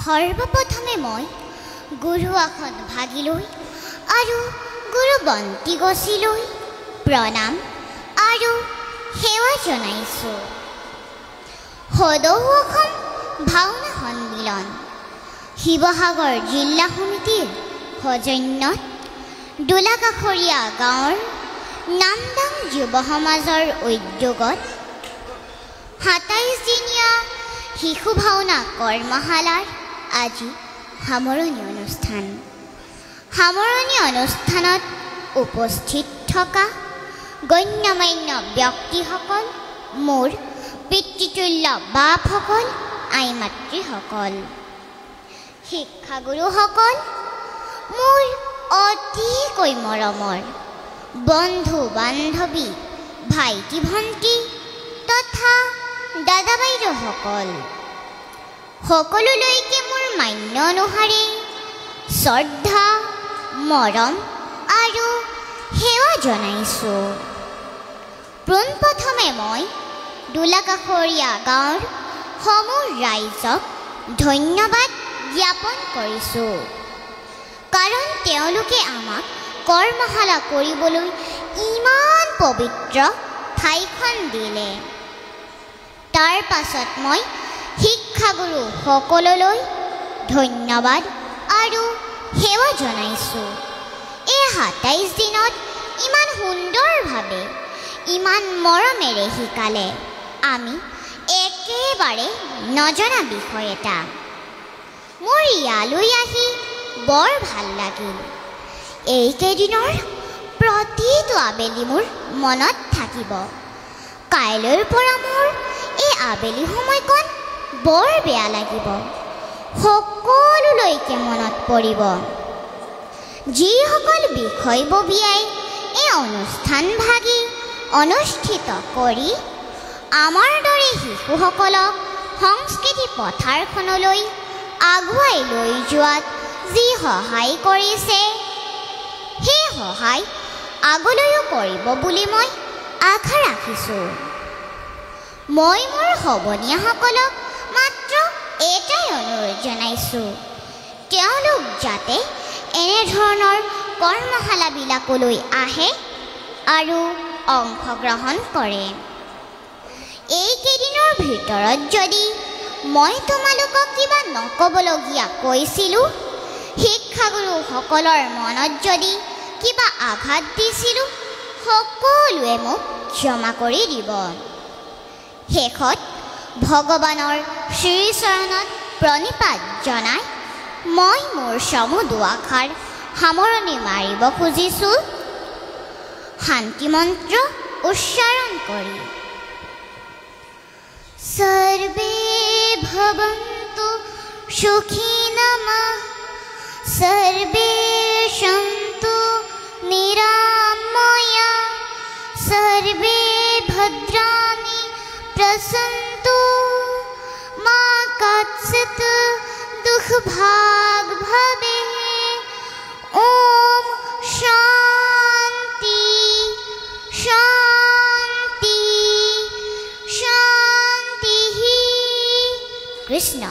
সৰ্বপ্ৰথমে মই গুৰু আসন ভাগি লৈ আৰু গুৰু বন্তি গছি লৈ প্ৰণাম আৰু সেৱা জনাইছোঁ। সদৌ অসম ভাওনা সন্মিলন শিৱসাগৰ জিলা সমিতিৰ সৌজন্যত দোলাকাষৰীয়া গাঁৱৰ নামদাং যুৱ সমাজৰ উদ্যোগত ২৭ দিনীয়া শিশু ভাওনা কৰ্মশালাৰ আজি সামৰণি অনুষ্ঠান। সামৰণি অনুষ্ঠানত উপস্থিত থকা গণ্যমান্য ব্যক্তিসকল, মোৰ পিতৃতুল্য বাপসকল, আই মাতৃসকল, শিক্ষাগুৰুসকল, মোৰ অতিকৈ মৰমৰ বন্ধু বান্ধৱী, ভাইটি ভণ্টি তথা দাদা বাইদেউসকল, সকলোলৈকে মোৰ মান্য অনুসাৰে শ্ৰদ্ধা, মৰম আৰু সেৱা জনাইছোঁ। পোনপ্ৰথমে মই দোলাকাষৰীয়া গাঁৱৰ সমূহ ৰাইজক ধন্যবাদ জ্ঞাপন কৰিছোঁ, কাৰণ তেওঁলোকে আমাক কৰ্মশালা কৰিবলৈ ইমান পবিত্ৰ ঠাইখন দিলে। তাৰ পাছত মই শিক্ষাগুৰু সকললৈ ধন্যবাদ আৰু সেৱা জনাইছোঁ। এই ২৭ দিনত ইমান সুন্দৰভাৱে, ইমান মৰমেৰে শিকালে। আমি একেবাৰে নজনা বিষয় এটা। মোৰ ইয়ালৈ আহি বৰ ভাল লাগিল। এইকেইদিনৰ প্ৰতিটো আবেলি মোৰ মনত থাকিব। কাইলৈৰ পৰা মোৰ এই আবেলি সময়কণ বৰ বেয়া লাগিব। সকলোলৈকে মনত পৰিব। যিসকল বিষয়ববীয়াই এই অনুষ্ঠানভাগি অনুষ্ঠিত কৰি আমাৰ দৰে শিশুসকলক সংস্কৃতি পথাৰখনলৈ আগুৱাই লৈ যোৱাত যি সহায় কৰিছে, সেই সহায় আগলৈও কৰিব বুলি মই আশা ৰাখিছোঁ। মই মোৰ সবনীয়াসকলক মাত্ৰ এটাই অনুৰোধ জনাইছোঁ, তেওঁলোক যাতে এনেধৰণৰ কৰ্মশালাবিলাকলৈ আহে আৰু অংশগ্ৰহণ কৰে। এইকেইদিনৰ ভিতৰত যদি মই তোমালোকক কিবা নক'বলগীয়া কৈছিলোঁ, শিক্ষাগুৰুসকলৰ মনত যদি কিবা আঘাত দিছিলোঁ, সকলোৱে মোক ক্ষমা কৰি দিব। শেষত ভগৱানৰ শ্ৰীচৰণত প্ৰণিপাত জনাই মই মোৰ চমু দুআষাৰ সামৰণি মাৰিব খুজিছোঁ, শান্তি মন্ত্ৰ উচ্চাৰণ কৰি। সৰ্বে ভৱন্তু সুখিনঃ, সৰ্বে সন্তু নিৰাময়া, সৰ্বে ভদ্রাণি পশ্যন্তু, মা কচ্চিৎ দুঃখভাগ্ ভবেৎ। ওম শান্তি শান্তি শান্তি। কৃষ্ণ।